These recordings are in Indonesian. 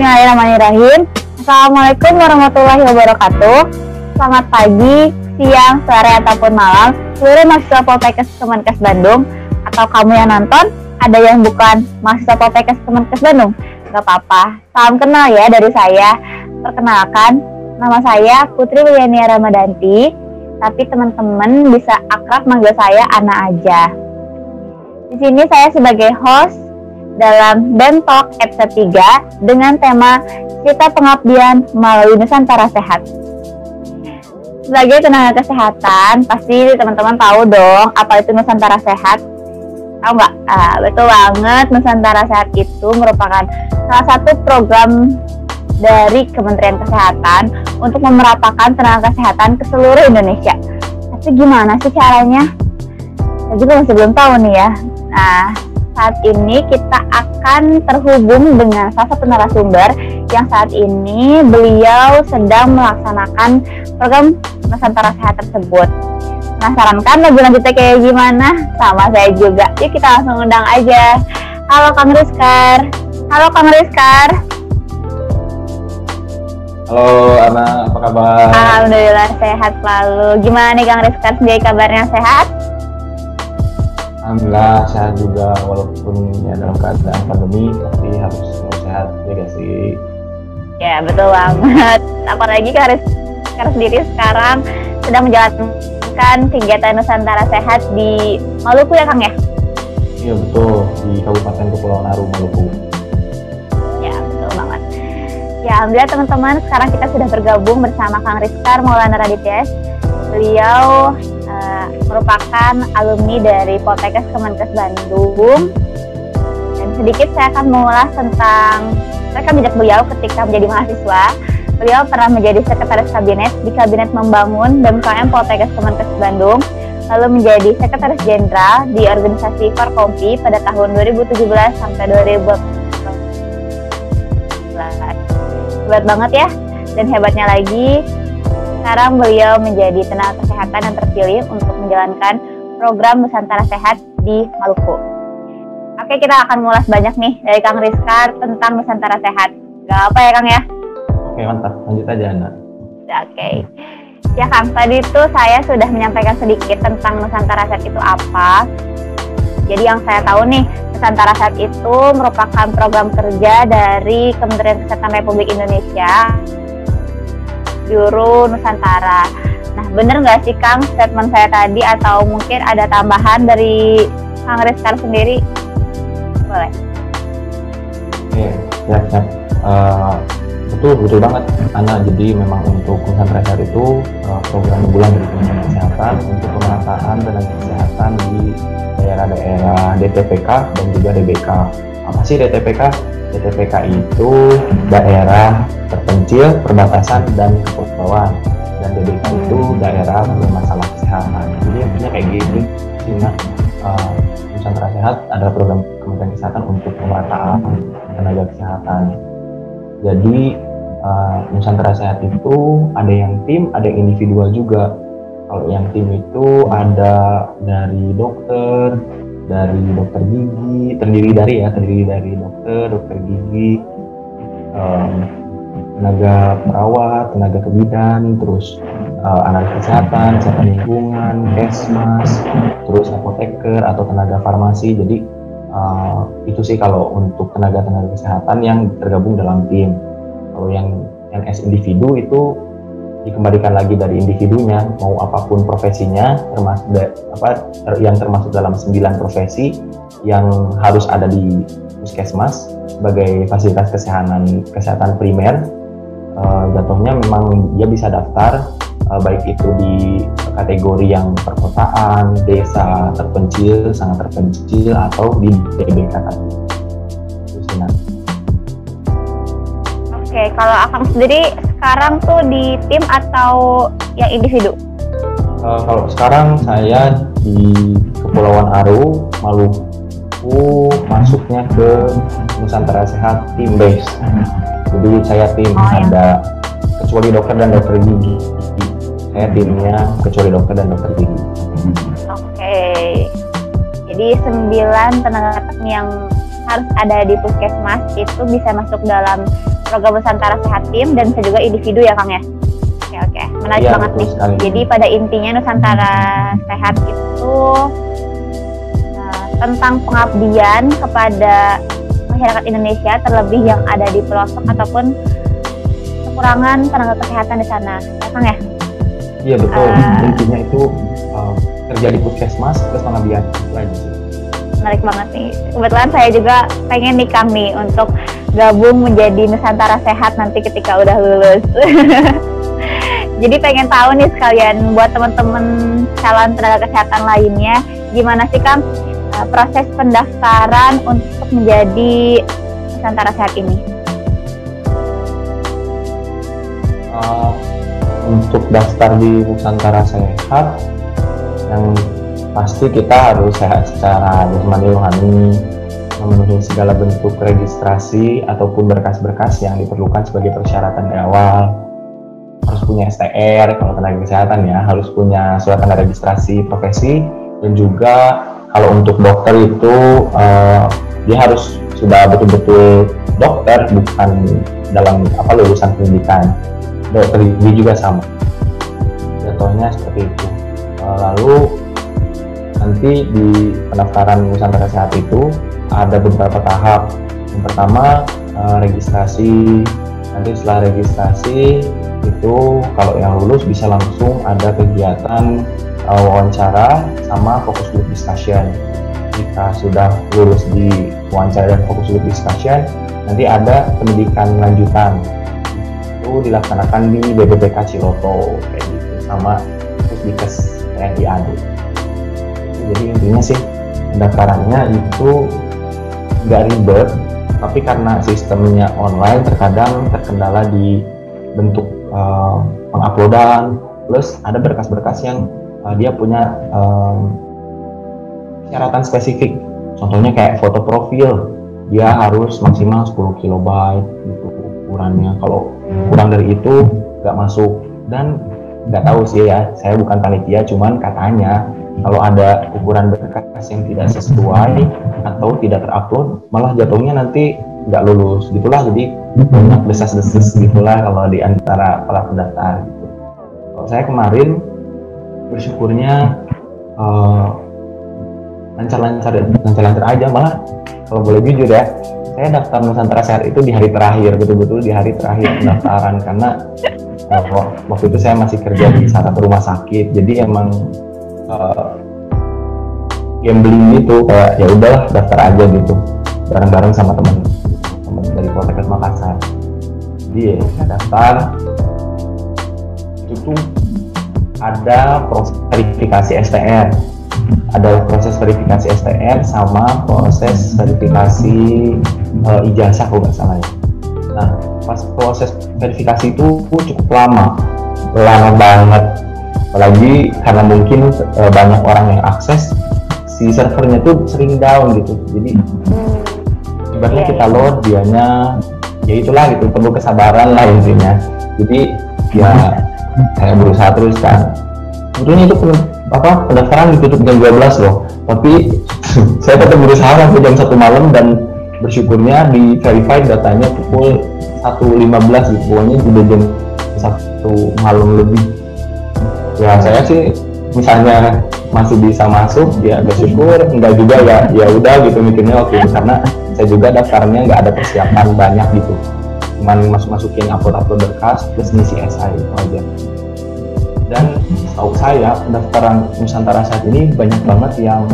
Bismillahirrahmanirrahim. Assalamualaikum warahmatullahi wabarakatuh. Selamat pagi, siang, sore, ataupun malam seluruh mahasiswa Poltekkes Kemenkes Bandung. Atau kamu yang nonton, ada yang bukan mahasiswa Poltekkes Kemenkes Bandung, gak apa-apa. Salam kenal ya dari saya. Perkenalkan, nama saya Putri Wiliania Ramadanti, tapi teman-teman bisa akrab manggil saya Ana aja. Di sini saya sebagai host dalam BEM Talk episode 3 dengan tema Cerita Pengabdian Melalui Nusantara Sehat. Sebagai tenaga kesehatan, pasti teman-teman tahu dong apa itu Nusantara Sehat. Tahu nggak? Betul banget, Nusantara Sehat itu merupakan salah satu program dari Kementerian Kesehatan untuk memeratakan tenaga kesehatan ke seluruh Indonesia. Tapi gimana sih caranya? Saya juga masih belum tahu nih ya. Nah, saat ini kita akan terhubung dengan salah satu narasumber yang saat ini beliau sedang melaksanakan program Nusantara Sehat tersebut. Penasaran kan lebih lanjutnya kayak gimana? Sama saya juga. Yuk kita langsung undang aja. Halo Kang Rizkar. Halo Kang Rizkar. Halo Ana, apa kabar? Alhamdulillah sehat selalu. Gimana nih Kang Rizkar sendiri, kabarnya sehat? Alhamdulillah sehat juga, walaupun ya dalam keadaan pandemi tapi harus sehat ya gak sih? Ya betul banget. Apalagi Kang Rizkar sendiri sekarang sedang menjalankan kegiatan Nusantara Sehat di Maluku ya Kang ya? Iya betul, di Kabupaten Kepulauan Aru, Maluku. Ya betul banget. Ya alhamdulillah teman-teman, sekarang kita sudah bergabung bersama Kang Rizkar Maulana Raditya. Beliau merupakan alumni dari Poltekkes Kemenkes Bandung. Dan sedikit saya akan mengulas tentang rekam jejak beliau ketika menjadi mahasiswa. Beliau pernah menjadi sekretaris kabinet di Kabinet Membangun BEM Poltekkes Kemenkes Bandung, lalu menjadi sekretaris jenderal di organisasi Forkompi pada tahun 2017 sampai 2018. Hebat banget ya, dan hebatnya lagi sekarang beliau menjadi tenaga kesehatan yang terpilih untuk menjalankan program Nusantara Sehat di Maluku. Oke, kita akan mengulas banyak nih dari Kang Rizkar tentang Nusantara Sehat. Gak apa ya Kang ya? Oke mantap, lanjut aja Ana. Oke. Ya Kang, tadi itu saya sudah menyampaikan sedikit tentang Nusantara Sehat itu apa. Jadi yang saya tahu nih, Nusantara Sehat itu merupakan program kerja dari Kementerian Kesehatan Republik Indonesia, Juru Nusantara. Nah, bener nggak sih Kang statement saya tadi, atau mungkin ada tambahan dari Kang Rizkar sendiri? Boleh. Oke, ya. Betul banget Ana. Jadi memang untuk Nusantara Sehat itu program unggulan dari Kementerian Kesehatan untuk pemerataan tenaga kesehatan di daerah-daerah DTPK dan juga DBK. Apa sih DTPK? DTPK itu daerah terpencil, perbatasan, dan kepulauan. Dan DBK itu daerah bermasalah kesehatan. Jadi artinya kayak gitu. Sehingga Nusantara Sehat adalah program Kementerian Kesehatan untuk pemerataan tenaga kesehatan. Jadi Nusantara Sehat itu ada yang tim, ada yang individual juga. Kalau yang tim itu ada dari dokter gigi, terdiri dari dokter gigi, tenaga perawat, tenaga kebidan, terus analis kesehatan lingkungan, kesmas, terus apoteker atau tenaga farmasi. Jadi itu sih kalau untuk tenaga kesehatan yang tergabung dalam tim. Kalau yang as individu itu dikembalikan lagi dari individunya, mau apapun profesinya, yang termasuk dalam 9 profesi yang harus ada di puskesmas sebagai fasilitas kesehatan primer. Jatuhnya memang dia bisa daftar baik itu di kategori yang perkotaan, desa terpencil, sangat terpencil, atau di DBK tadi. Oke, kalau Akang sendiri sekarang tuh di tim atau yang individu? Kalau sekarang saya di Kepulauan Aru, Maluku, masuknya ke Nusantara Sehat tim base. Jadi saya tim ada kecuali dokter dan dokter gigi. Saya timnya kecuali dokter dan dokter gigi. Oke. Jadi 9 tenaga kesehatan yang harus ada di puskesmas itu bisa masuk dalam program Nusantara Sehat Tim dan bisa juga individu ya Kang ya. Oke, menarik banget nih. Sekali. Jadi pada intinya Nusantara Sehat itu tentang pengabdian kepada masyarakat Indonesia, terlebih yang ada di pelosok ataupun kekurangan tenaga kesehatan di sana, ya Kang ya? Iya betul. Intinya itu kerja di puskesmas terus pengabdian lagi. Menarik banget nih. Kebetulan saya juga pengen nih Kang nih untuk gabung menjadi Nusantara Sehat nanti ketika udah lulus. Jadi pengen tahu nih sekalian buat teman-teman calon tenaga kesehatan lainnya, gimana sih Kang proses pendaftaran untuk menjadi Nusantara Sehat ini? Untuk daftar di Nusantara Sehat, yang pasti kita harus sehat secara jasmani rohani, memenuhi segala bentuk registrasi ataupun berkas-berkas yang diperlukan sebagai persyaratan di awal. Harus punya STR kalau tenaga kesehatan ya, harus punya surat tanda registrasi profesi, dan juga kalau untuk dokter itu dia harus sudah betul-betul dokter, bukan dalam lulusan pendidikan. Dokter ini juga sama, jatuhnya seperti itu. Lalu nanti di pendaftaran Nusantara Sehat itu ada beberapa tahap. Yang pertama registrasi. Nanti setelah registrasi itu kalau yang lulus bisa langsung ada kegiatan wawancara sama fokus group discussion. Jika sudah lulus di wawancara dan fokus group discussion, nanti ada pendidikan lanjutan. Itu dilaksanakan di BPPK Ciloto kayak gitu, sama Pusdikes TNI AD. Jadi intinya sih pendaftarannya itu nggak ribet, tapi karena sistemnya online terkadang terkendala di bentuk penguploadan, plus ada berkas-berkas yang dia punya persyaratan spesifik. Contohnya kayak foto profil, dia harus maksimal 10 KB gitu ukurannya. Kalau kurang dari itu nggak masuk. Dan nggak tahu sih ya, saya bukan panitia, cuman katanya kalau ada ukuran berkas yang tidak sesuai atau tidak terupload, malah jatuhnya nanti nggak lulus gitulah. Jadi banyak desas-desus gitulah kalau di antara para pendaftar gitu. Kalau saya kemarin bersyukurnya lancar-lancar aja, malah kalau boleh jujur ya, saya daftar Nusantara Sehat itu di hari terakhir, betul-betul di hari terakhir pendaftaran, karena waktu itu saya masih kerja di salah satu rumah sakit, jadi emang gambling gitu, kayak ya udahlah daftar aja gitu bareng-bareng sama teman dari Poltekkes Makassar. Jadi ya saya daftar, itu tuh ada proses verifikasi STR, sama proses verifikasi ijazah kalau nggak salah ya. Nah pas proses verifikasi itu cukup lama banget, apalagi karena mungkin banyak orang yang akses, si servernya tuh sering down gitu. Jadi ibaratnya kita load, dianya ya itulah gitu, perlu kesabaran lah intinya. Jadi ya saya berusaha terus kan. Sebetulnya itu pendaftaran ditutup jam 12 loh, tapi saya tetap berusaha sampai jam 1 malam, dan bersyukurnya di verify datanya pukul 1.15 gitu, pokoknya udah jam 1 malam lebih. Ya saya sih misalnya masih bisa masuk ya bersyukur, enggak juga ya udah gitu mikirnya oke, karena saya juga daftarnya nggak ada persiapan banyak gitu, cuman masukin upload berkas plus ngisi esai itu aja. Dan setahu saya pendaftaran Nusantara Sehat ini banyak banget yang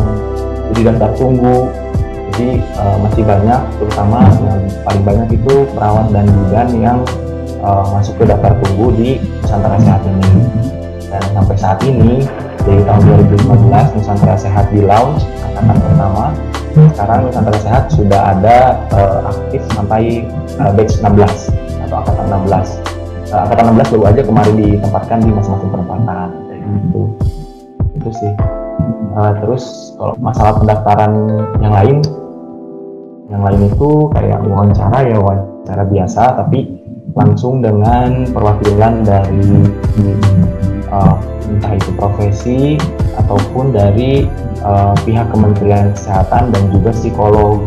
jadi daftar tunggu, jadi masih banyak, terutama yang paling banyak itu perawat dan bidan yang masuk ke daftar tunggu di Nusantara Sehat ini. Dan sampai saat ini dari tahun 2015 Nusantara Sehat di launch angkatan pertama. Sekarang Nusantara Sehat sudah ada aktif sampai batch 16 atau angkatan 16. Angkatan 16 baru aja kemarin ditempatkan di masing-masing penempatan gitu. Itu sih. Terus kalau masalah pendaftaran yang lain itu kayak wawancara biasa, tapi langsung dengan perwakilan dari entah itu profesi ataupun dari pihak Kementerian Kesehatan dan juga psikolog.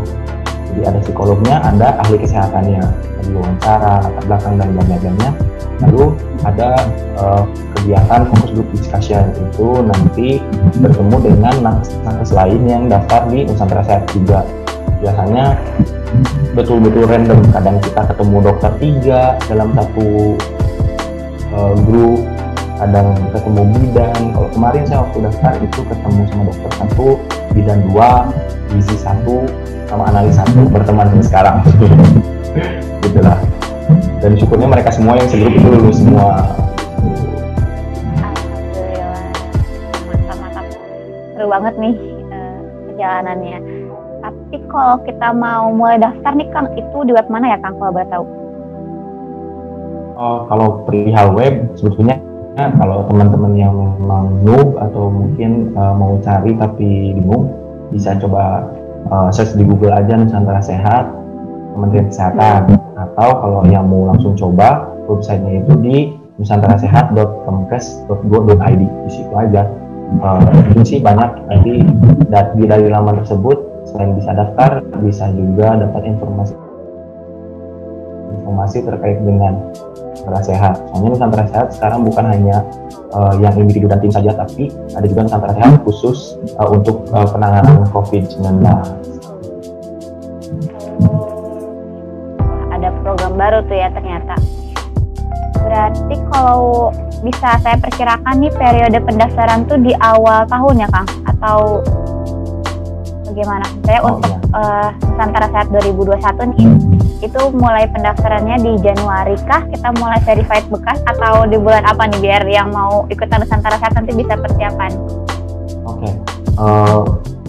Jadi ada psikolognya, ada ahli kesehatannya, ada wawancara, latar belakang dan lain-lainnya. Lalu ada kegiatan fokus group discussion, itu nanti bertemu dengan nakes lain yang daftar di Nusantara Sehat juga. Biasanya betul-betul random, kadang kita ketemu dokter 3 dalam satu grup, kadang ketemu bidan. Kalau kemarin saya waktu daftar itu ketemu sama dokter 1, bidan 2, gizi 1, sama analis 1, berteman sampai sekarang. Gitulah. Dan syukurnya mereka semua yang segrup itu lulus semua. Alhamdulillah, mantap. Seru banget nih perjalanannya. Tapi kalau kita mau mulai daftar nih Kang, itu di web mana ya Kang kalau boleh tahu? Kalau perihal web, sebetulnya kalau teman-teman yang memang noob atau mungkin mau cari tapi bingung, bisa coba search di Google aja Nusantara Sehat, Kementerian Kesehatan. Atau kalau yang mau langsung coba, websitenya itu di nusantarasehat.kemkes.go.id, di situ aja. Ini sih banyak, nanti dari laman tersebut selain bisa daftar, bisa juga dapat informasi terkait dengan Nusantara Sehat. Soalnya Nusantara Sehat sekarang bukan hanya yang individu dan tim saja, tapi ada juga Nusantara Sehat khusus untuk penanganan COVID-19. Ada program baru tuh ya ternyata. Berarti kalau bisa saya perkirakan nih periode pendaftaran tuh di awal tahun ya Kang? Atau bagaimana? Saya untuk Nusantara Sehat 2021 nih, itu mulai pendaftarannya di Januari kah? Kita mulai verified bekas atau di bulan apa nih biar yang mau ikutan Nusantara Sehat nanti bisa persiapan? Oke,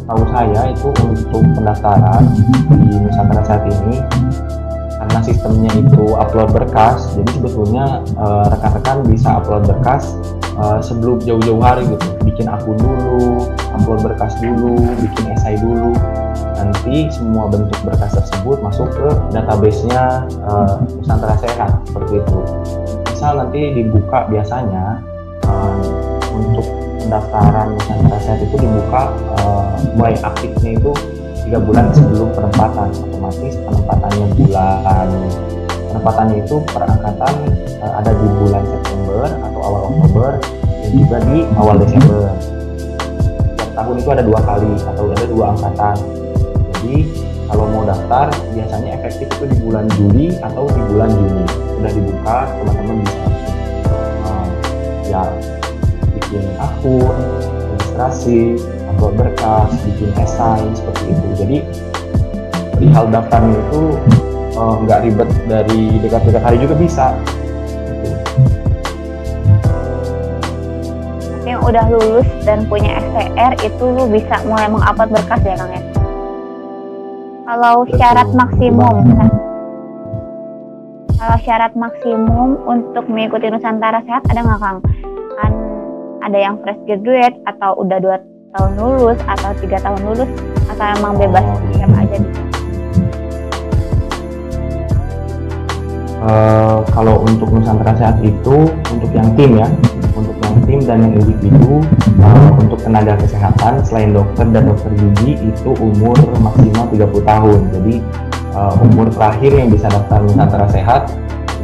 tahu saya itu untuk pendaftaran di Nusantara Sehat ini, karena sistemnya itu upload berkas, jadi sebetulnya rekan-rekan bisa upload berkas sebelum jauh-jauh hari gitu, bikin akun dulu, upload berkas dulu, bikin esai dulu. Nanti semua bentuk berkas tersebut masuk ke database-nya Nusantara Sehat, seperti itu. Misal nanti dibuka biasanya untuk pendaftaran Nusantara Sehat itu dibuka mulai aktifnya itu 3 bulan sebelum penempatan. Otomatis penempatannya itu perangkatan ada di bulan September atau awal Oktober dan juga di awal Desember. Setiap tahun itu ada 2 kali atau ada 2 angkatan. Jadi kalau mau daftar biasanya efektif itu di bulan Juli atau di bulan Juni. Sudah dibuka, teman-teman bisa bikin akun, registrasi, upload berkas, bikin esai, seperti itu. Jadi perihal daftarnya itu nggak ribet, dari dekat-dekat hari juga bisa gitu. Yang udah lulus dan punya STR itu lu bisa mulai mengupload berkas ya Kang ya? Kalau syarat maksimum, kalau syarat maksimum untuk mengikuti Nusantara Sehat ada nggak Kang? Kan ada yang fresh graduate atau udah 2 tahun lulus atau 3 tahun lulus, atau emang bebas siapa aja nih? Kalau untuk Nusantara Sehat itu untuk yang tim ya, untuk yang tim dan yang individu. Untuk tenaga kesehatan selain dokter dan dokter gigi itu umur maksimal 30 tahun. Jadi umur terakhir yang bisa daftar Nusantara Sehat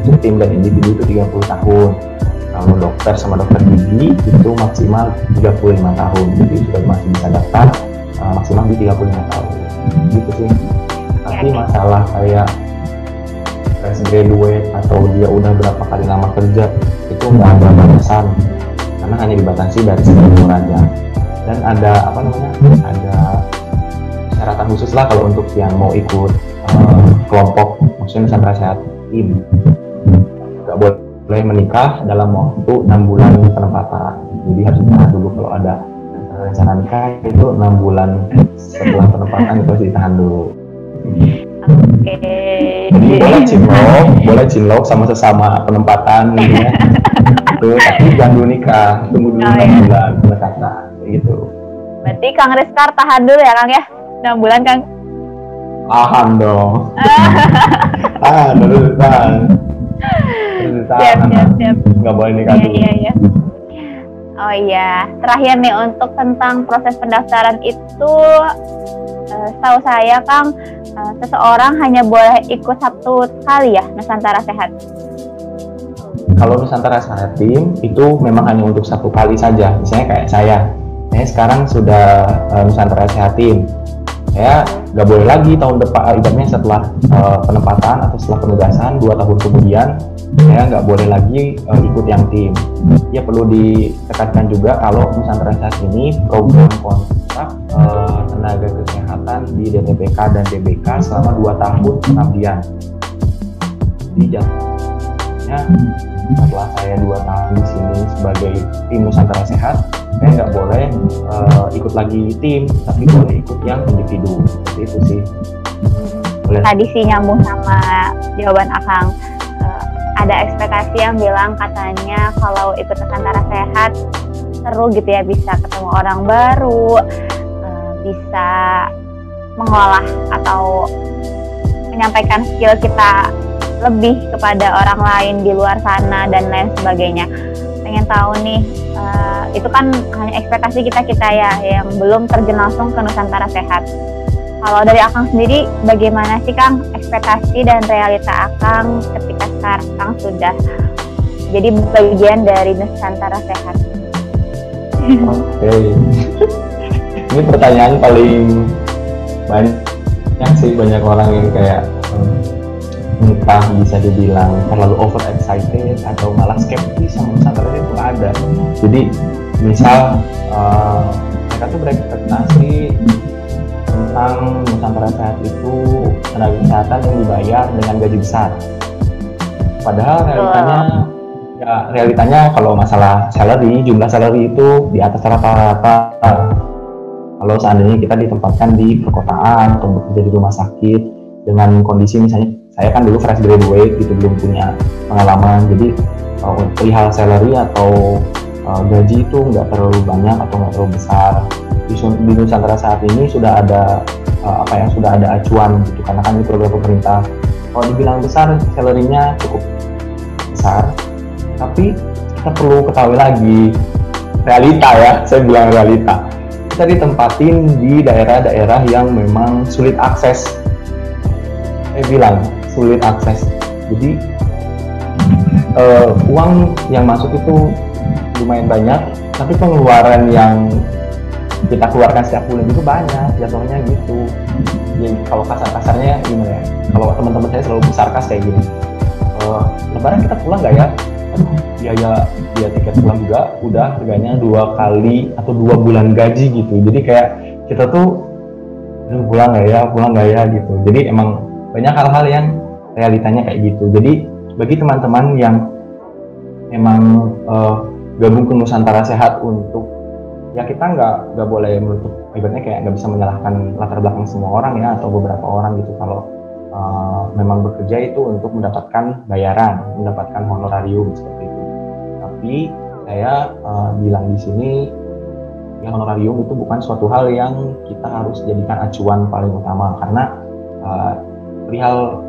untuk tim dan individu itu 30 tahun. Kalau dokter sama dokter gigi itu maksimal 35 tahun. Jadi sudah masih bisa daftar maksimal di 35 tahun. Gitu sih. Tapi masalah kayak fresh graduate atau dia udah berapa kali lama kerja itu nggak ada batasan, karena hanya dibatasi dari segi umur aja. Dan ada ada persyaratan khusus lah kalau untuk yang mau ikut kelompok, maksudnya Nusantara Sehat tim. Nggak boleh menikah dalam waktu 6 bulan penempatan. Jadi harus ditahan dulu kalau ada rencana nikah itu 6 bulan setelah penempatan itu harus ditahan dulu. Oke. Jadi boleh cinlok sama sesama penempatan gitu ya. Tuh, tapi jangan dulu nikah, tunggu dulu 6 bulan pendekatan gitu. Berarti Kang Rizkar tahan dulu ya Kang ya, 6 bulan Kang. Tahan dong. Tahan dulu, tahan. Siap. Nggak boleh nikah dulu. Iya. Oh iya, terakhir nih untuk tentang proses pendaftaran itu, setahu saya Kang, seseorang hanya boleh ikut 1 kali ya Nusantara Sehat. Kalau Nusantara Sehat Team itu memang hanya untuk 1 kali saja. Misalnya kayak saya sekarang sudah Nusantara Sehat Team. Saya nggak boleh lagi tahun depan, ibaratnya setelah penempatan atau setelah penugasan 2 tahun kemudian, saya nggak boleh lagi ikut yang tim. Ya perlu ditekankan juga kalau Nusantara Sehat ini program kontrak tenaga kesehatan di DTPK dan DBK selama 2 tahun pengabdian. Jadi jatuhnya setelah saya 2 tahun di sini sebagai tim Nusantara Sehat, saya nggak boleh ikut lagi tim, tapi boleh ikut yang individu. Seperti itu sih. Boleh. Tadi sih nyambung sama jawaban Akang. Ada ekspektasi yang bilang katanya kalau ikut Nusantara Sehat seru gitu ya, bisa ketemu orang baru, bisa mengolah atau menyampaikan skill kita lebih kepada orang lain di luar sana dan lain sebagainya. Pengen tahu nih, itu kan hanya ekspektasi kita ya yang belum terjun langsung ke Nusantara Sehat. Kalau dari Akang sendiri, bagaimana sih Kang ekspektasi dan realita Akang ketika sekarang sudah jadi bagian dari Nusantara Sehat? Oke. Ini pertanyaan paling banyak sih, banyak orang yang kayak entah bisa dibilang terlalu over excited atau malah skeptis sama Nusantara itu ada. Jadi misal mereka tuh berekspektasi tentang Nusantara Sehat itu tenaga kesehatan yang dibayar dengan gaji besar. Padahal realitanya kalau masalah salary, jumlah salary itu di atas rata-rata. Kalau seandainya kita ditempatkan di perkotaan atau bekerja di rumah sakit dengan kondisi misalnya saya kan dulu fresh graduate gitu, belum punya pengalaman, jadi perihal salary atau gaji itu nggak terlalu banyak atau nggak terlalu besar. Di Nusantara saat ini sudah ada sudah ada acuan gitu, karena kan ini program pemerintah. Kalau dibilang besar, salary-nya cukup besar, tapi kita perlu ketahui lagi realita ya, saya bilang realita. Kita ditempatin di daerah-daerah yang memang sulit akses. Saya bilang sulit akses. Jadi uang yang masuk itu lumayan banyak, tapi pengeluaran yang kita keluarkan setiap bulan itu banyak, jatuhnya gitu. Jadi kalau kasar-kasarnya gimana ya? Kalau teman-teman saya selalu sarkas kayak gini. Lebaran kita pulang nggak ya? Aduh, biaya tiket pulang juga udah harganya 2 kali atau 2 bulan gaji gitu. Jadi kayak kita tuh pulang nggak ya gitu. Jadi emang banyak hal-hal yang realitanya kayak gitu. Jadi bagi teman-teman yang emang gabung ke Nusantara Sehat untuk ya kita nggak boleh menutup, ibaratnya kayak nggak bisa menyalahkan latar belakang semua orang ya, atau beberapa orang gitu. Kalau memang bekerja itu untuk mendapatkan bayaran, mendapatkan honorarium seperti itu. Tapi saya bilang di sini ya, honorarium itu bukan suatu hal yang kita harus jadikan acuan paling utama, karena perihal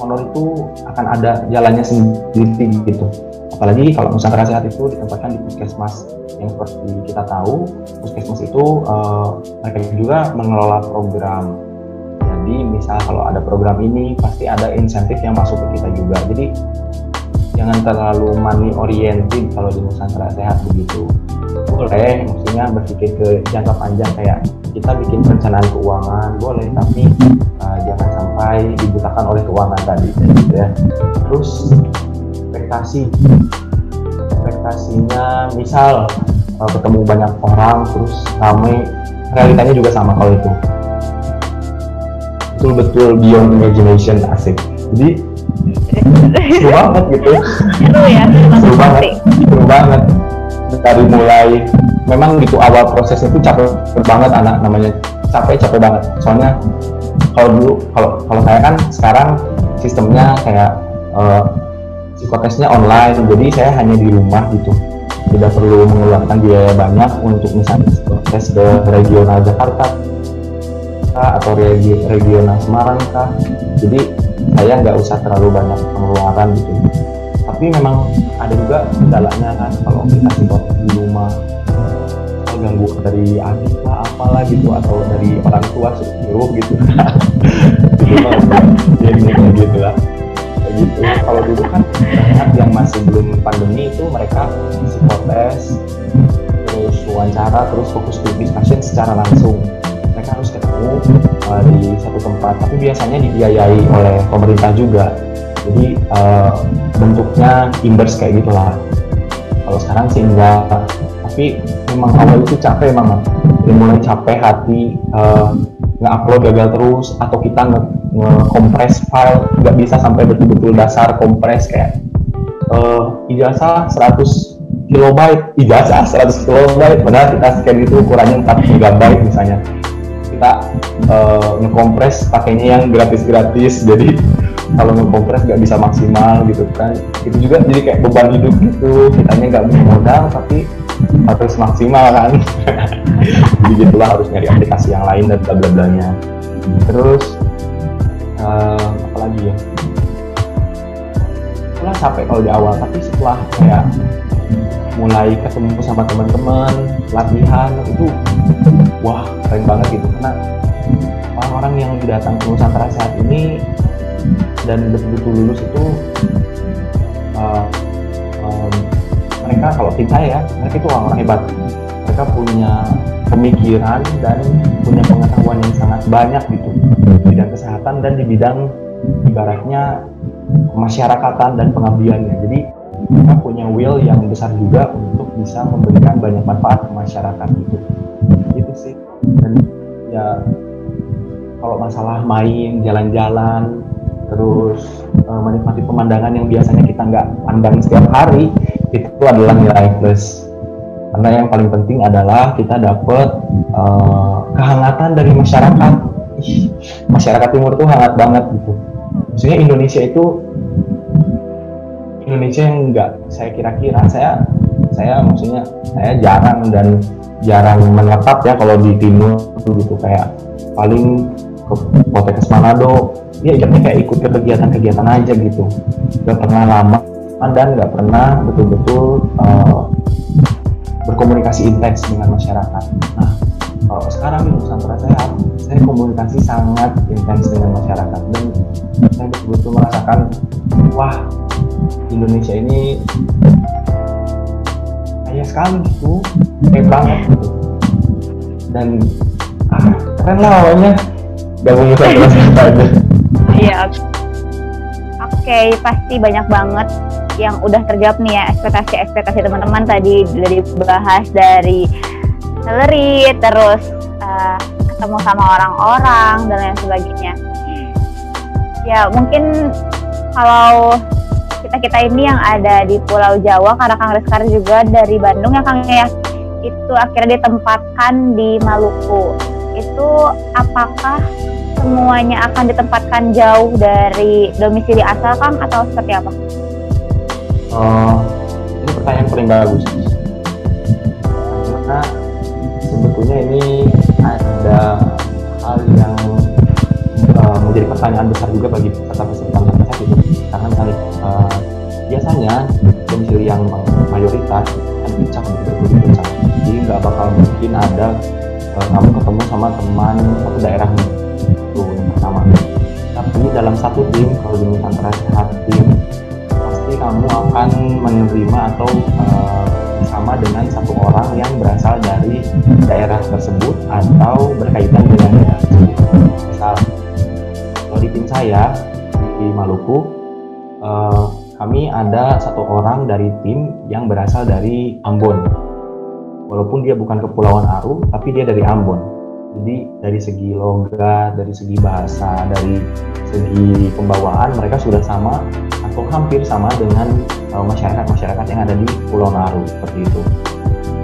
honor itu akan ada jalannya sendiri gitu. Apalagi kalau Nusantara Sehat itu ditempatkan di puskesmas, yang seperti kita tahu puskesmas itu mereka juga mengelola program. Jadi misal kalau ada program ini pasti ada insentif yang masuk ke kita juga. Jadi jangan terlalu money oriented kalau di Nusantara Sehat begitu. Boleh, maksudnya berpikir ke jangka panjang, kayak kita bikin perencanaan keuangan boleh, tapi jangan sampai dibutakan oleh keuangan tadi gitu ya. Terus ekspektasinya misal ketemu banyak orang terus ramai, realitanya juga sama kalau itu betul-betul beyond imagination, asik. Jadi seru banget gitu. Seru banget dari mulai memang gitu, awal prosesnya itu capek banget, namanya capek banget. Soalnya kalau saya kan sekarang sistemnya kayak psikotesnya online, jadi saya hanya di rumah gitu, tidak perlu mengeluarkan biaya banyak untuk misalnya tes ke regional Jakarta atau regional Semarang kah. Jadi saya nggak usah terlalu banyak pengeluaran gitu. Tapi Tapi memang ada juga kendalanya kan, kalau kita psikotes di rumah, gangguan dari adik lah apalah gitu, atau dari orang tua suruh gitu gitu kan, jadi kayak gitu lah, kayak gitu. Kalau dulu kan banyak yang masih belum pandemi itu mereka psikotes, terus wawancara, terus fokus group discussion secara langsung. Mereka harus ketemu di satu tempat, tapi biasanya dibiayai oleh pemerintah juga, jadi bentuknya imbers kayak gitulah. Kalau sekarang sih enggak, tapi memang awal itu capek memang, mulai capek hati, nge-upload gagal terus, atau kita nge-compress file nggak bisa sampai betul-betul dasar kompres, kayak ijazah 100 kilobyte, padahal kita scan itu ukurannya 4 gigabyte misalnya, kita nge-compress pakainya yang gratis, jadi kalau nge-compress nggak bisa maksimal gitu kan, itu juga jadi kayak beban hidup gitu, kitanya nggak punya modal tapi harus maksimal kan. Jadi gitulah, harus nyari aplikasi yang lain dan bla bla nya. Terus apa lagi ya, setelah capek kalau di awal, tapi setelah kayak mulai ketemu sama teman-teman, latihan itu wah keren banget gitu, karena orang-orang yang datang ke Nusantara Sehat ini dan betul-betul lulus itu mereka, kalau tim saya, mereka itu orang-orang hebat. Mereka punya pemikiran dan punya pengetahuan yang sangat banyak gitu di bidang kesehatan dan di bidang ibaratnya kemasyarakatan dan pengabdiannya. Jadi mereka punya will yang besar juga untuk bisa memberikan banyak manfaat ke masyarakat gitu sih. Dan ya kalau masalah main, jalan-jalan, terus menikmati pemandangan yang biasanya kita nggak pandang setiap hari, itu adalah nilai plus. Karena yang paling penting adalah kita dapat kehangatan dari masyarakat. Masyarakat timur tuh hangat banget gitu. Maksudnya Indonesia yang nggak saya kira-kira, saya maksudnya saya jarang menetap ya kalau di timur gitu, kayak paling ke Poltekkes Manado, ya ikatnya kayak ikut ke kegiatan-kegiatan aja gitu, nggak pernah lama dan nggak pernah betul-betul berkomunikasi intens dengan masyarakat. Nah, kalau sekarang di Nusantara Sehat, saya komunikasi sangat intens dengan masyarakat dan saya betul-betul merasakan, wah Indonesia ini kaya sekali gitu, keren banget gitu, dan keren lah pokoknya. Gabung Nusantara Sehat aja. Iya. Oke, pasti banyak banget yang udah terjawab nih ya, ekspektasi teman-teman tadi udah dibahas, dari salary, terus ketemu sama orang-orang dan lain sebagainya. Ya mungkin kalau kita ini yang ada di Pulau Jawa, karena Kang Rizkar juga dari Bandung ya Kang ya, itu akhirnya ditempatkan di Maluku. Itu apakah semuanya akan ditempatkan jauh dari domisili asal Kang, atau seperti apa? Ini pertanyaan paling bagus, karena sebetulnya ini ada hal yang menjadi pertanyaan besar juga bagi peserta-peserta Nusantara itu, karena misalnya biasanya domisili yang mayoritas kan Puncak, jadi nggak bakal mungkin ada kamu ketemu sama teman satu daerah itu yang pertama. Tapi dalam satu tim, kalau di Nusantara Sehat tim, pasti kamu akan menerima atau bersama dengan satu orang yang berasal dari daerah tersebut atau berkaitan dengan daerah tersebut. Misal, kalau di tim saya di Maluku, kami ada satu orang dari tim yang berasal dari Ambon. Walaupun dia bukan Kepulauan Aru, tapi dia dari Ambon. Jadi dari segi logat, dari segi bahasa, dari segi pembawaan, mereka sudah sama atau hampir sama dengan masyarakat-masyarakat yang ada di Pulau Aru, seperti itu.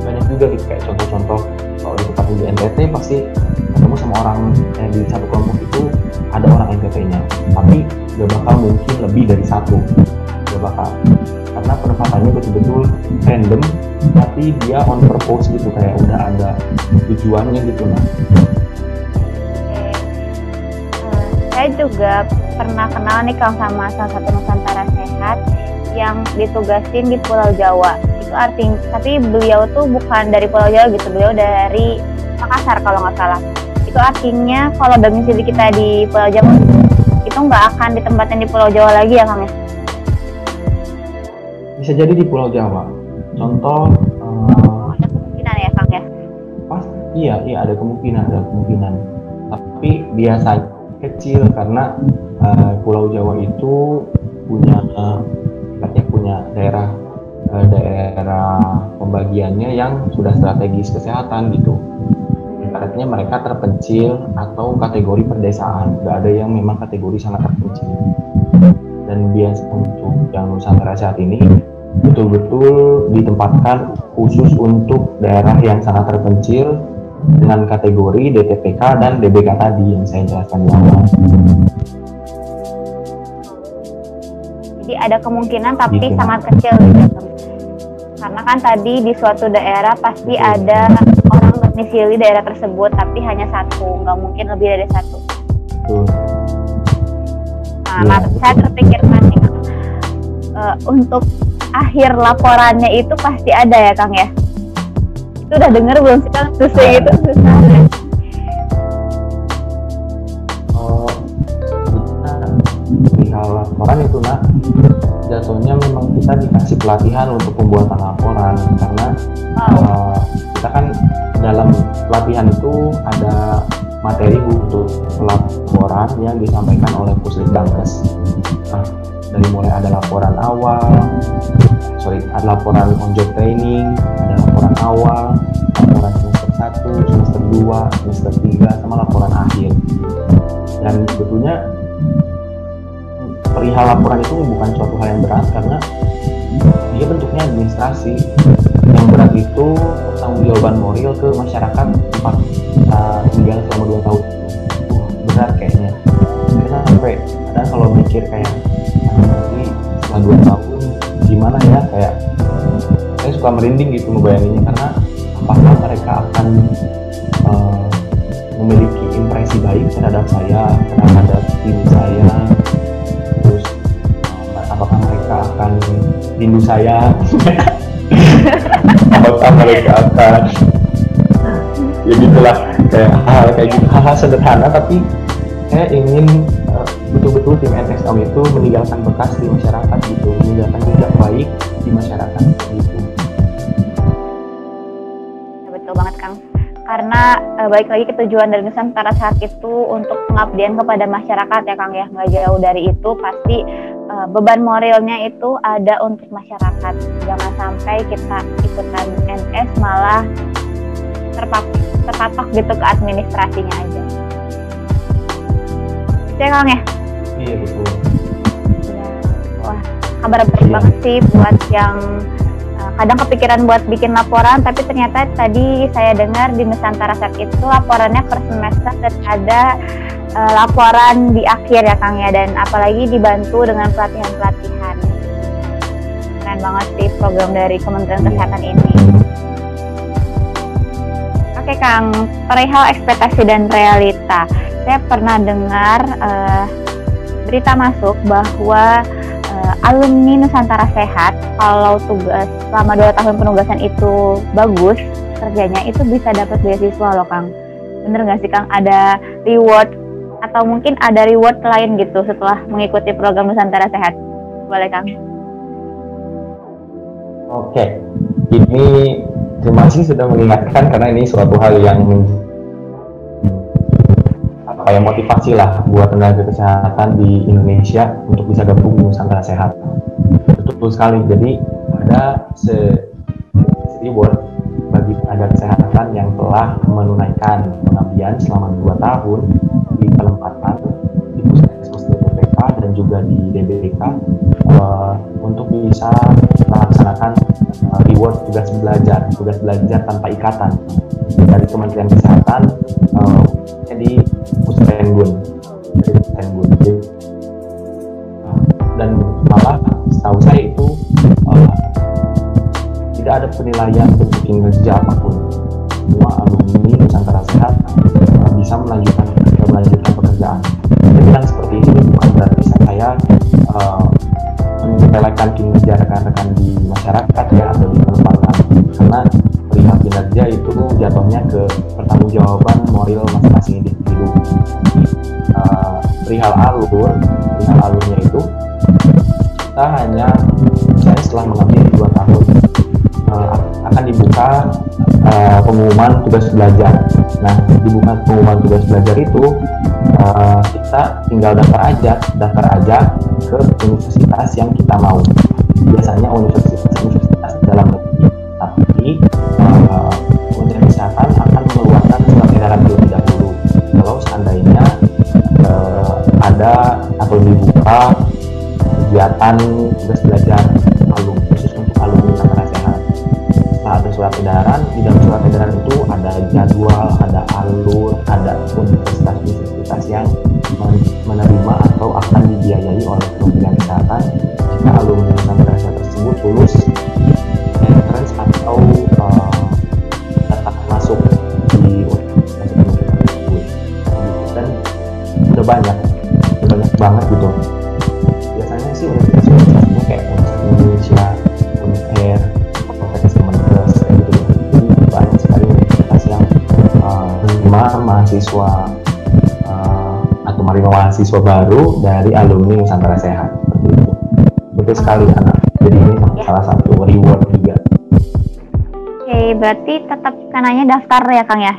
Banyak juga gitu, kayak contoh-contoh, kalau di tempat di NTT pasti ketemu sama orang di satu kelompok itu ada orang NTT-nya, tapi gak bakal mungkin lebih dari satu, gak bakal. Karena penempatannya betul-betul random, tapi dia on purpose gitu, kayak udah ada tujuannya gitu. Saya juga pernah kenal nih Kang sama salah satu Nusantara Sehat yang ditugasin di Pulau Jawa. Itu artinya, tapi beliau tuh bukan dari Pulau Jawa gitu, beliau dari Makassar kalau nggak salah. Itu artinya kalau domisili kita di Pulau Jawa itu nggak akan ditempatin di Pulau Jawa lagi ya Kang ya? Bisa jadi di Pulau Jawa. Contoh, Ada kemungkinan ya Kang ya? iya ada kemungkinan. Tapi biasanya kecil karena Pulau Jawa itu punya daerah pembagiannya yang sudah strategis kesehatan gitu. Artinya mereka terpencil atau kategori perdesaan, nggak ada yang memang kategori sangat terpencil. Dan biasa untuk yang Nusantara saat ini betul-betul ditempatkan khusus untuk daerah yang sangat terpencil dengan kategori DTPK dan DBK tadi yang saya jelaskan di awal. Jadi ada kemungkinan tapi Gitu. sangat kecil gitu. Karena kan tadi di suatu daerah pasti ada orang domisili daerah tersebut tapi hanya satu, nggak mungkin lebih dari satu. Betul. Nah, saya terpikirkan nih Kang, untuk akhir laporannya itu pasti ada ya Kang ya? Itu udah denger belum sih Kang? Susah gitu, susah. Di hal laporan itu jatuhnya memang kita dikasih pelatihan untuk pembuatan laporan karena kita kan dalam pelatihan itu ada materi untuk laporan yang disampaikan oleh Pusdiknankes. Nah, dari mulai ada laporan awal, ada laporan on job training, ada laporan awal, laporan semester 1, semester 2, semester 3, sama laporan akhir. Dan sebetulnya perihal laporan itu bukan suatu hal yang berat karena dia bentuknya administrasi. Yang berat itu pertanggungjawaban moral ke masyarakat tempat tinggal selama 2 tahun. Berat kayaknya. Kita sampai kadang kalau mikir kayak nanti setelah 2 tahun gimana ya, kayak saya suka merinding gitu ngebayanginnya karena apakah mereka akan memiliki impresi baik terhadap saya, terhadap tim saya, terus apakah mereka akan rindu saya, apakah mereka akan ya gitulah, kayak hal kayak gitu, hal-hal sederhana tapi saya ingin betul-betul tim NTS kami itu meninggalkan bekas di masyarakat gitu, meninggalkan jejak baik di masyarakat gitu. Betul banget Kang. Karena balik lagi ke tujuan dari Nusantara Sehat itu untuk pengabdian kepada masyarakat ya Kang ya, nggak jauh dari itu pasti beban moralnya itu ada untuk masyarakat. Jangan sampai kita ikutan NS malah terpatok gitu ke administrasinya aja. Ya Kang ya? Iya betul. Ya. Wah, kabar baik banget sih buat yang kadang kepikiran buat bikin laporan, tapi ternyata tadi saya dengar di Nusantara Sehat itu laporannya per semester dan ada laporan di akhir ya Kang ya, dan apalagi dibantu dengan pelatihan-pelatihan. Keren banget sih program dari Kementerian Kesehatan ini. Oke Kang, perihal ekspektasi dan realita, saya pernah dengar berita masuk bahwa alumni Nusantara Sehat kalau tugas selama 2 tahun penugasan itu bagus kerjanya itu bisa dapat beasiswa loh Kang. Bener nggak sih Kang, ada reward atau mungkin ada reward lain gitu setelah mengikuti program Nusantara Sehat? Boleh Kang? Oke, ini terima kasih sudah mengingatkan karena ini suatu hal yang motivasi lah buat tenaga kesehatan di Indonesia untuk bisa gabung di Nusantara Sehat. Betul sekali. Jadi ada reward bagi tenaga kesehatan yang telah menunaikan pengabdian selama 2 tahun di penempatan di Puskesmas DTPK dan juga di DBK untuk bisa melaksanakan reward tugas belajar tanpa ikatan dari Kementerian Kesehatan di Puskesmas dan malah setahu saya itu tidak ada penilaian bentuk kinerja apapun. Semua alumni Nusantara Sehat bisa melanjutkan pekerjaan. Saya bilang seperti ini bukan berarti saya menilaikan kinerja rekan-rekan di masyarakat ya atau di penerbatan, karena perihal kinerja itu jatuhnya ke pertanggungjawaban moral masing-masing individu. Perihal alurnya itu kita hanya misalnya setelah mengabdi 2 tahun akan dibuka pengumuman tugas belajar. Nah, dibuka pengumuman tugas belajar itu kita tinggal daftar aja ke universitas yang kita mau. Biasanya universitas dalam negeri, tapi Kementerian Kesehatan akan mengeluarkan surat edaran terlebih dahulu kalau seandainya ada atau dibuka kegiatan tugas belajar khusus untuk alumni Nusantara Sehat. Setelah ada surat edaran, di dalam surat edaran itu ada jadwal, ada alur, ada universitas yang menerima atau akan dibiayai oleh Kementerian Kesehatan jika alumni Nusantara Sehat tersebut lulus entrance atau dapat masuk di universitas tersebut. Dan udah banyak banget gitu. Biasanya sih universitasnya kayak Universitas Indonesia, Unair, Fakultas Kemenkes kayak gitu. Jadi banyak sekali universitas yang menerima mahasiswa atau menerima mahasiswa baru dari alumni Nusantara Sehat. Seperti itu. Betul sekali anak. Jadi ini salah satu reward juga. Oke, berarti tetap kananya daftar ya Kang ya?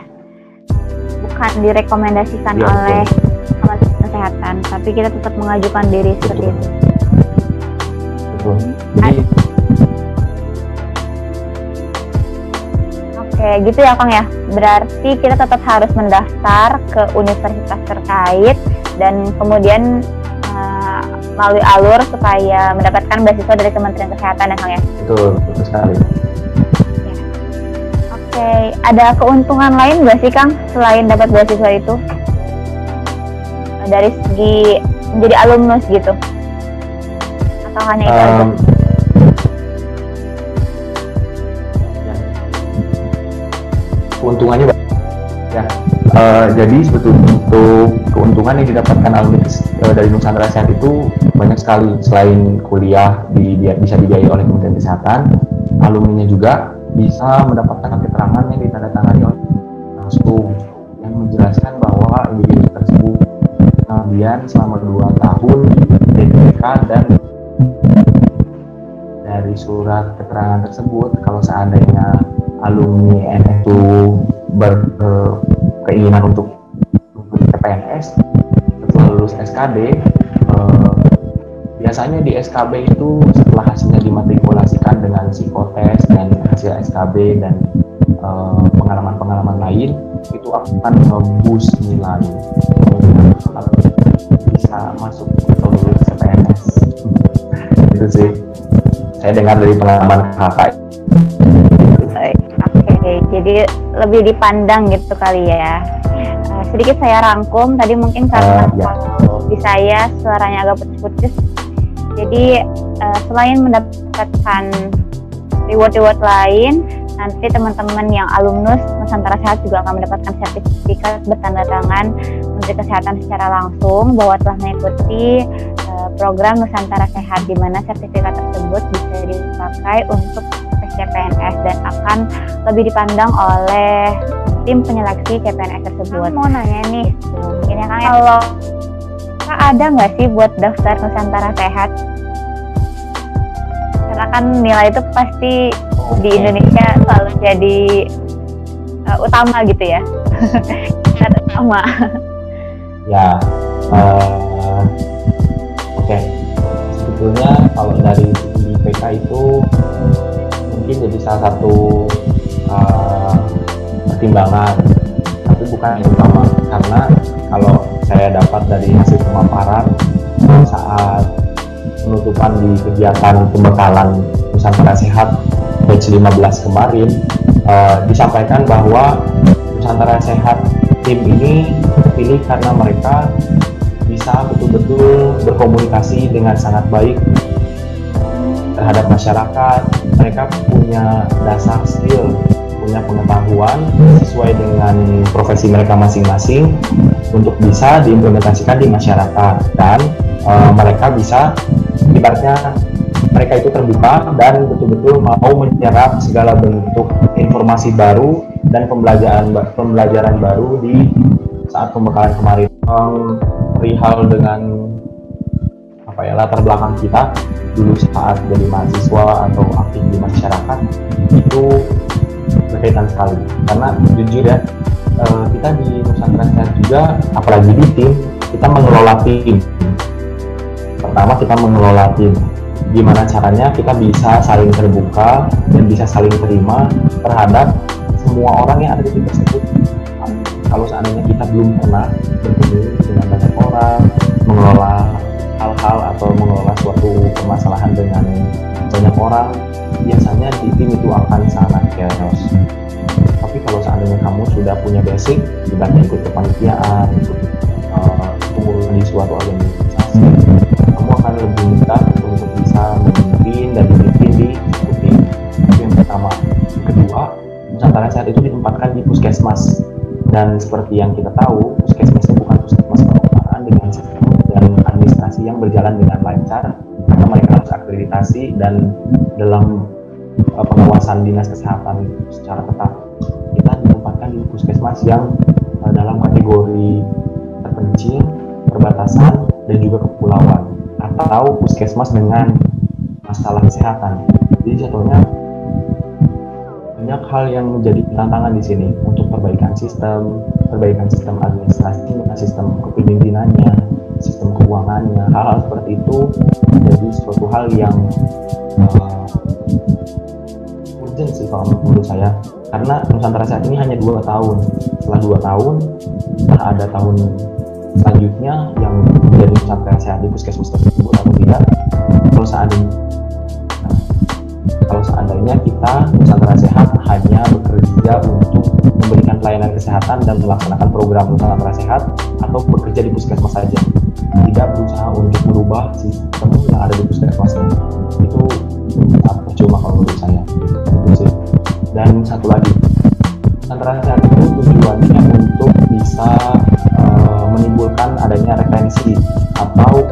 Bukan direkomendasikan Ya, oleh Kementerian Kesehatan, tapi kita tetap mengajukan diri seperti itu. Betul. Jadi Oke, gitu ya Kang ya. Berarti kita tetap harus mendaftar ke universitas terkait dan kemudian melalui alur supaya mendapatkan beasiswa dari Kementerian Kesehatan ya Kang ya. betul sekali. Oke, ada keuntungan lain nggak sih Kang selain dapat beasiswa itu? Dari segi menjadi alumnus gitu? Atau hanya itu aja? Keuntungannya ya. Jadi sebetulnya untuk keuntungan yang didapatkan alumni dari Nusantara Sehat itu banyak sekali. Selain kuliah bisa dibiayai oleh Kementerian Kesehatan, alumninya juga bisa mendapatkan keterangan yang ditandatangani oleh langsung yang menjelaskan bahwa individu tersebut pengabdian selama 2 tahun di DTPK, dan dari surat keterangan tersebut kalau seandainya alumni NS itu berkeinginan untuk CPNS setelah lulus SKD, biasanya di SKB itu setelah hasilnya dimatrikulasikan dengan psikotes dan hasil SKB dan pengalaman-pengalaman lain, itu akan nge-boost nilai bisa masuk atau lulus CPNS. Itu sih saya dengar dari pengalaman kakak. Oke, jadi lebih dipandang gitu kali ya. Sedikit saya rangkum tadi mungkin karena kalau di saya suaranya agak putus-putus. Jadi selain mendapatkan reward lain, nanti teman-teman yang alumnus Nusantara Sehat juga akan mendapatkan sertifikat bertanda tangan Menteri Kesehatan secara langsung bahwa telah mengikuti program Nusantara Sehat, di mana sertifikat tersebut bisa dipakai untuk CPNS dan akan lebih dipandang oleh tim penyeleksi CPNS tersebut. Mau nanya nih, mungkin ya Kang, kalau ada nggak sih buat daftar Nusantara Sehat? Karena kan nilai itu pasti di Indonesia selalu jadi utama gitu ya. Utama. Ya, oke. Sebetulnya kalau dari IPK itu mungkin jadi salah satu pertimbangan, tapi bukan yang utama, karena kalau saya dapat dari hasil pemaparan saat penutupan di kegiatan pembekalan Nusantara Sehat batch 15 kemarin, disampaikan bahwa Nusantara Sehat tim ini terpilih karena mereka bisa betul-betul berkomunikasi dengan sangat baik terhadap masyarakat. Mereka punya dasar skill, punya pengetahuan sesuai dengan profesi mereka masing-masing untuk bisa diimplementasikan di masyarakat, dan mereka bisa ibaratnya mereka itu terbuka dan betul-betul mau menyerap segala bentuk informasi baru dan pembelajaran baru di saat pembekalan kemarin. Perihal dengan latar belakang kita dulu saat jadi mahasiswa atau aktif di masyarakat itu berkaitan sekali, karena jujur ya, kita di Nusantara Sehat juga, apalagi di tim, kita mengelola tim. Pertama kita mengelola tim, gimana caranya kita bisa saling terbuka dan bisa saling terima terhadap semua orang yang ada di tim tersebut. Kalau seandainya kita belum pernah bertemu dengan banyak orang, mengelola hal-hal atau mengelola suatu permasalahan dengan banyak orang, biasanya di tim itu akan sangat chaos. Tapi kalau seandainya kamu sudah punya basic, ibaratnya ikut kepanitiaan, ikut pengurus di suatu organisasi, kamu akan lebih mudah untuk bisa memimpin dan dipimpin di suatu tim. Itu yang pertama. Kedua, Nusantara Sehat itu ditempatkan di puskesmas, dan seperti yang kita tahu, puskesmas itu bukan puskesmas perkotaan dengan sistem dan administrasi yang berjalan dengan lancar, karena mereka harus akreditasi dan dalam pengawasan dinas kesehatan secara ketat. Kita ditempatkan di puskesmas yang dalam kategori terpencil, perbatasan, dan juga kepulauan, atau puskesmas dengan masalah kesehatan. Jadi jatuhnya banyak hal yang menjadi tantangan di sini untuk perbaikan sistem administrasi, sistem kepemimpinannya, sistem keuangannya. Hal-hal seperti itu menjadi suatu hal yang urgent sih kalau menurut saya, karena Nusantara Sehat ini hanya 2 tahun. Setelah 2 tahun, entah ada tahun selanjutnya yang menjadi Nusantara Sehat di puskesmas tersebut atau tidak. Kalau seandainya kita Nusantara Sehat hanya bekerja untuk memberikan pelayanan kesehatan dan melaksanakan program Nusantara Sehat, atau bekerja di puskesmas saja, tidak berusaha untuk merubah sistem yang ada di puskesmasnya, itu sangat percuma kalau menurut saya. Itu sih. Dan satu lagi, Nusantara Sehat itu tujuannya untuk bisa menimbulkan adanya referensi atau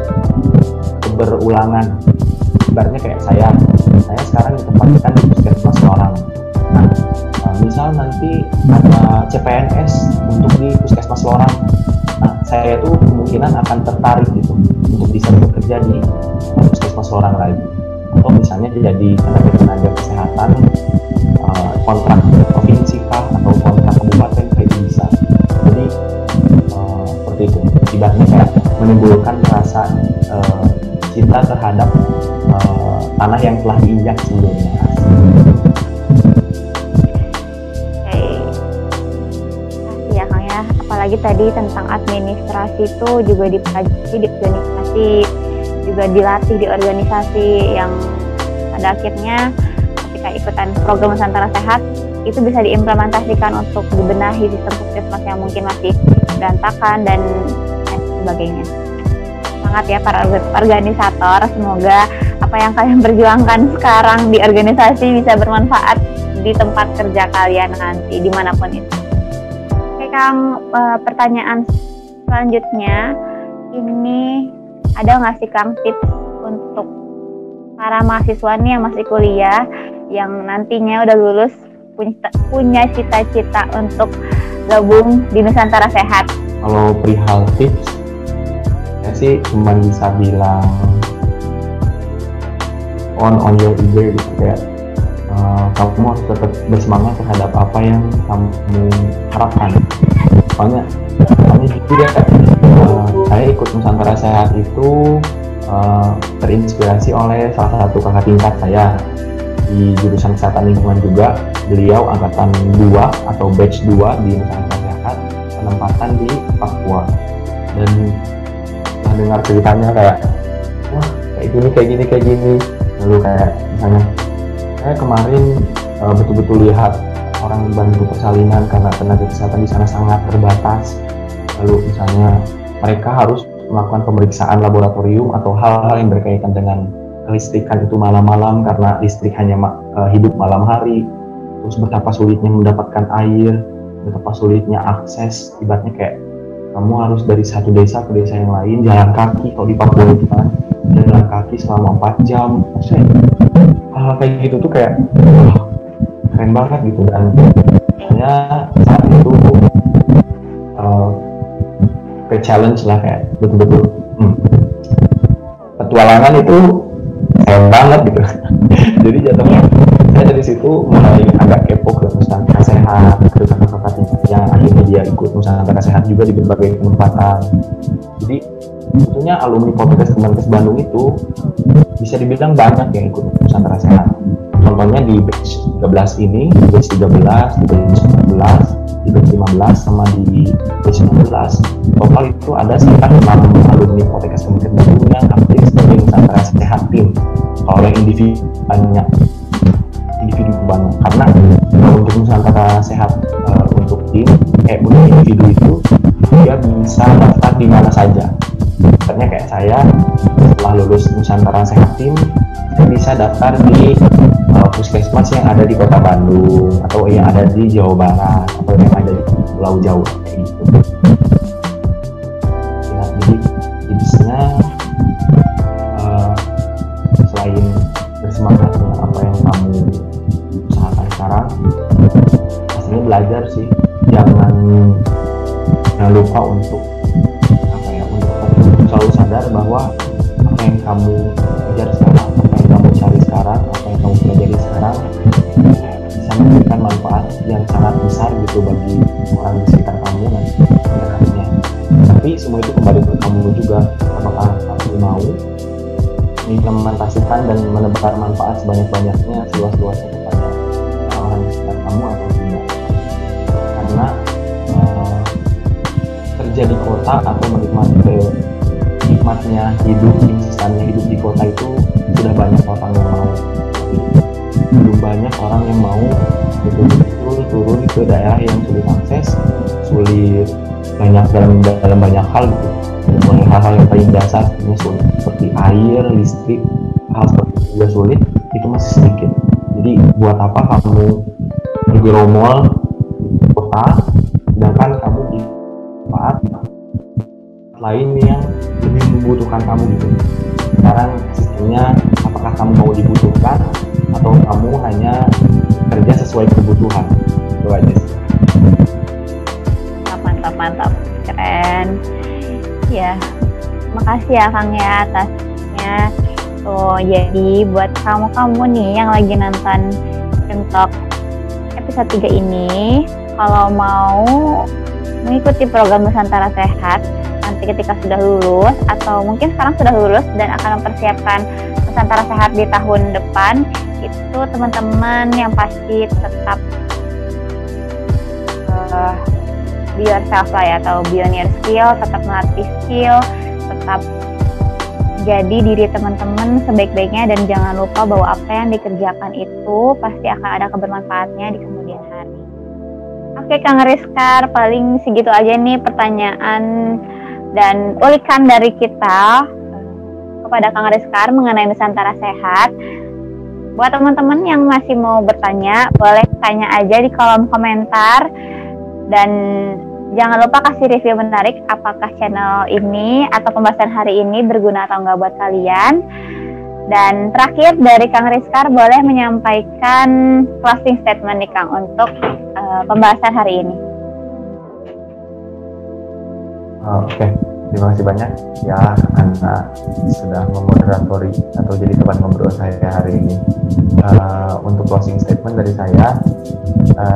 keberulangan. Ibaratnya kayak saya sekarang ditempatkan di puskesmas Lorang. Nah, misal nanti ada CPNS untuk di puskesmas Lorang, nah saya tuh kemungkinan akan tertarik gitu untuk bisa bekerja di puskesmas Lorang lagi, atau misalnya jadi tenaga kesehatan kontrak provinsi kah atau kontrak kabupaten, kayak itu bisa. Jadi seperti itu, ibaratnya kayak menimbulkan rasa cinta terhadap tanah yang telah diinjak sebelumnya. Kasih ya Kang ya. Apalagi tadi tentang administrasi itu juga dipelajari di organisasi, juga dilatih di organisasi, yang pada akhirnya ketika ikutan program Nusantara Sehat itu bisa diimplementasikan untuk dibenahi sistem puskesmas yang mungkin masih berantakan dan lain sebagainya. Semangat ya para organisator, semoga apa yang kalian perjuangkan sekarang di organisasi bisa bermanfaat di tempat kerja kalian nanti dimanapun itu. Oke Kang, pertanyaan selanjutnya ini, ada nggak sih Kang tips untuk para mahasiswa nih yang masih kuliah, yang nantinya udah lulus punya cita-cita untuk gabung di Nusantara Sehat? Kalau perihal tips, saya sih cuma bisa bilang on your eager gitu, kayak kamu harus tetap bersemangat terhadap apa yang kamu harapkan. Soalnya jujur ya, saya ikut Nusantara Sehat itu terinspirasi oleh salah satu kakak tingkat saya di jurusan kesehatan lingkungan juga. Beliau angkatan 2 atau batch 2 di Nusantara Sehat, penempatan di Papua. Dan setelah dengar ceritanya kayak, wah kayak gini. Lalu kayak misalnya saya kemarin betul-betul lihat orang bantu persalinan karena tenaga kesehatan di sana sangat terbatas. Lalu misalnya mereka harus melakukan pemeriksaan laboratorium atau hal-hal yang berkaitan dengan kelistrikan itu malam-malam karena listrik hanya hidup malam hari. Terus betapa sulitnya mendapatkan air, betapa sulitnya akses. Ibaratnya kayak kamu harus dari satu desa ke desa yang lain jalan kaki kalau di Papua itu kan. jalan kaki selama 4 jam. Maksudnya hal kayak gitu tuh kayak wah, keren banget gitu. Dan saya saat itu kayak challenge lah, kayak betul-betul petualangan itu keren banget gitu. Jadi jatuhnya saya dari situ mulai agak kepo ke Nusantara Sehat, ke kakak-kakak yang akhirnya dia ikut Nusantara Sehat juga di berbagai penempatan. Jadi sebetulnya alumni Poltekkes Kemenkes Bandung itu bisa dibilang banyak yang ikut Nusantara Sehat. Contohnya di batch 13 ini, di batch 13, di batch 14, di batch 15, sama di batch 16. Total itu ada sekitar 6 alumni Poltekkes Kemenkes Bandung yang aktif sebagai Nusantara Sehat tim. Kalau yang individu banyak, karena untuk Nusantara Sehat untuk tim, untuk individu itu dia bisa daftar di mana saja. Misalnya kayak saya setelah lulus Nusantara Sehat tim, saya bisa daftar di puskesmas yang ada di Kota Bandung, atau yang ada di Jawa Barat, atau yang ada di Pulau Jawa kayak gitu. Ya, jadi tipsnya selain bersemangat dengan apa yang kamu usahakan sekarang, pastinya belajar sih. Jangan lupa untuk selalu sadar bahwa apa yang kamu kejar sekarang, apa yang kamu cari sekarang, apa yang kamu pelajari sekarang bisa memberikan manfaat yang sangat besar gitu bagi orang di sekitar kamu nanti dekatnya. Tapi semua itu kembali ke kamu juga, apakah kamu mau mengimplementasikan dan menebar manfaat sebanyak-banyaknya, seluas-luasnya kepada orang di sekitar kamu atau tidak. Karena kerja di kota atau nikmatnya hidup, instannya hidup di kota itu sudah banyak orang yang mau. Belum banyak orang yang mau betul-betul turun ke daerah yang sulit akses, sulit banyak dalam banyak hal gitu. Mulai hal-hal yang paling dasar seperti air, listrik, hal seperti itu juga sulit, itu masih sedikit. Jadi buat apa kamu bergeromol di kota, sedangkan kamu di tempat lain yang lebih membutuhkan kamu gitu. Sekarang sistemnya, apakah kamu mau dibutuhkan atau kamu hanya kerja sesuai kebutuhan? Itu aja sih. Mantap, keren. Ya, makasih ya Kang ya atasnya. Jadi buat kamu nih yang lagi nonton Talk episode 3 ini, kalau mau mengikuti program Nusantara Sehat nanti ketika sudah lulus, atau mungkin sekarang sudah lulus dan akan mempersiapkan Nusantara Sehat di tahun depan, itu teman-teman yang pasti tetap be yourself lah ya, atau be on your skill, tetap melatih skill, tetap jadi diri teman-teman sebaik-baiknya, dan jangan lupa bahwa apa yang dikerjakan itu pasti akan ada kebermanfaatnya di kemudian hari. Oke Kang Rizkar, paling segitu aja nih pertanyaan dan ulikan dari kita kepada Kang Rizkar mengenai Nusantara Sehat. Buat teman-teman yang masih mau bertanya, boleh tanya aja di kolom komentar. Dan jangan lupa kasih review menarik apakah channel ini atau pembahasan hari ini berguna atau enggak buat kalian. Dan terakhir dari Kang Rizkar, boleh menyampaikan closing statement nih Kang untuk pembahasan hari ini. Oke, terima kasih banyak ya karena sudah memoderatori atau jadi teman ngobrol saya hari ini. Untuk closing statement dari saya,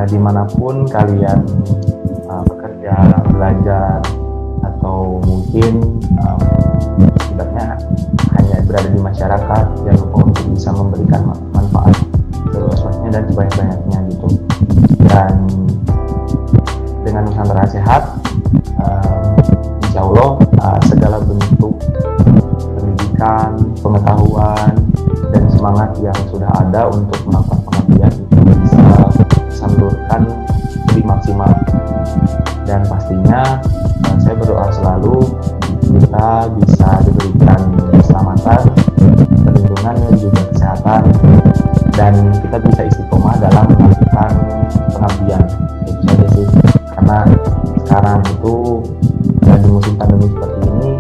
dimanapun kalian bekerja, belajar, atau mungkin ibaratnya hanya berada di masyarakat, jangan lupa untuk bisa memberikan manfaat seluas-luasnya dan sebanyak-banyaknya gitu. Dan dengan Nusantara Sehat, insya Allah segala bentuk pendidikan, pengetahuan, dan semangat yang sudah ada untuk melakukan pengabdian itu bisa salurkan lebih maksimal. Dan pastinya saya berdoa selalu kita bisa diberikan keselamatan, perlindungan, dan juga kesehatan, dan kita bisa istiqomah dalam melakukan pengabdian. Itu saja sih, karena sekarang itu di musim pandemi seperti ini,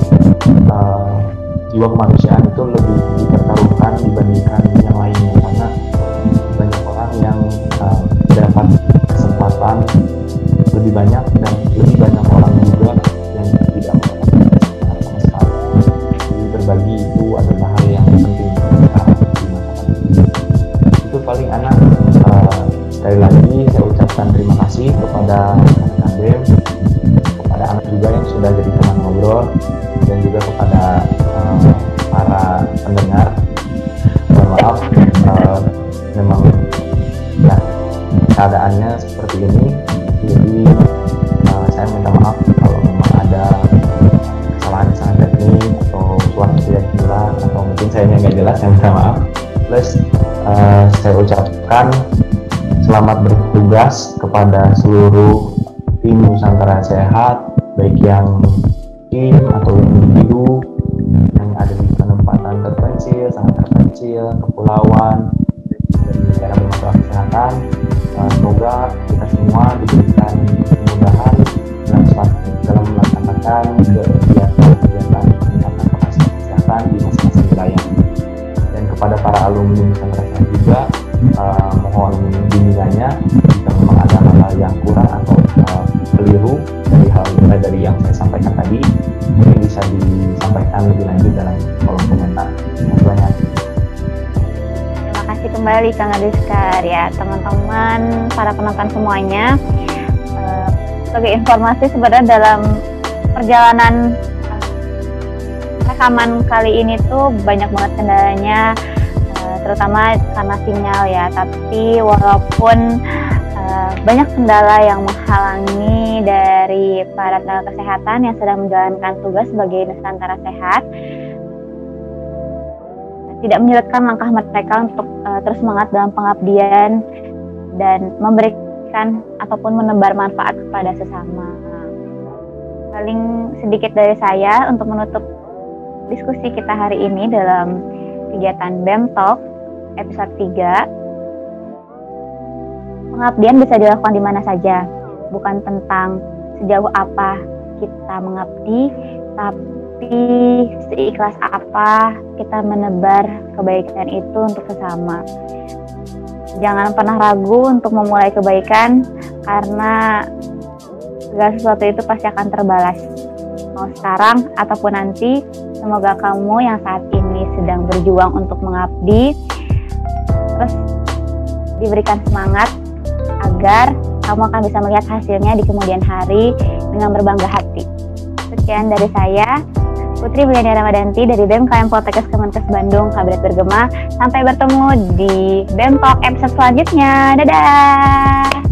jiwa kemanusiaan itu lebih dipertaruhkan dibandingkan yang lainnya, karena banyak orang yang dapat kesempatan lebih banyak dan lebih banyak orang juga yang tidak mendapatkan kesempatan sama sekali. Jadi berbagi itu adalah hal yang penting di masa pandemi. Itu paling anak. Sekali lagi saya ucapkan terima kasih kepada rekan BEM, kepada anak juga yang sudah jadi teman ngobrol, dan juga kepada para pendengar. Mohon maaf, memang ya keadaannya seperti ini, jadi saya minta maaf kalau memang ada kesalahan teknik atau suara tidak jelas atau mungkin saya nggak jelas, saya minta maaf. Plus saya ucapkan selamat bertugas kepada seluruh tim Nusantara Sehat, baik yang tim atau individu yang ada di penempatan terpencil, sangat terpencil, kepulauan, dan negara bermasalah kesehatan. Semoga kita semua diberikan kemudahan dalam melaksanakan kegiatan peningkatan kapasitas kesehatan di masing-masing wilayah. Dan kepada para alumni Nusantara Sehat juga, mohon bimbingannya jika memang ada hal-hal yang kurang atau keliru dari yang saya sampaikan tadi, mungkin bisa disampaikan lebih lanjut dalam kolom komentar. Terima kasih. Terima kasih kembali Kang Adiskar ya, teman-teman para penonton semuanya. Sebagai informasi, sebenarnya dalam perjalanan rekaman kali ini tuh banyak banget kendalanya, terutama karena sinyal ya. Tapi walaupun banyak kendala yang menghalangi dari para tenaga kesehatan yang sedang menjalankan tugas sebagai Nusantara Sehat, tidak menyurutkan langkah mereka untuk terus semangat dalam pengabdian dan memberikan ataupun menebar manfaat kepada sesama. Paling sedikit dari saya untuk menutup diskusi kita hari ini dalam kegiatan BEM Talk episode 3. Pengabdian bisa dilakukan di mana saja, bukan tentang sejauh apa kita mengabdi, tapi seikhlas apa kita menebar kebaikan itu untuk sesama. Jangan pernah ragu untuk memulai kebaikan, karena segala sesuatu itu pasti akan terbalas. Mau sekarang ataupun nanti, semoga kamu yang saat ini sedang berjuang untuk mengabdi, terus diberikan semangat agar kamu akan bisa melihat hasilnya di kemudian hari dengan berbangga hati. Sekian dari saya, Putri Biliani Ramadanti dari BEM KM Poltekkes Kemenkes Bandung, Kabinet Bergema. Sampai bertemu di BEM Talk episode selanjutnya. Dadah!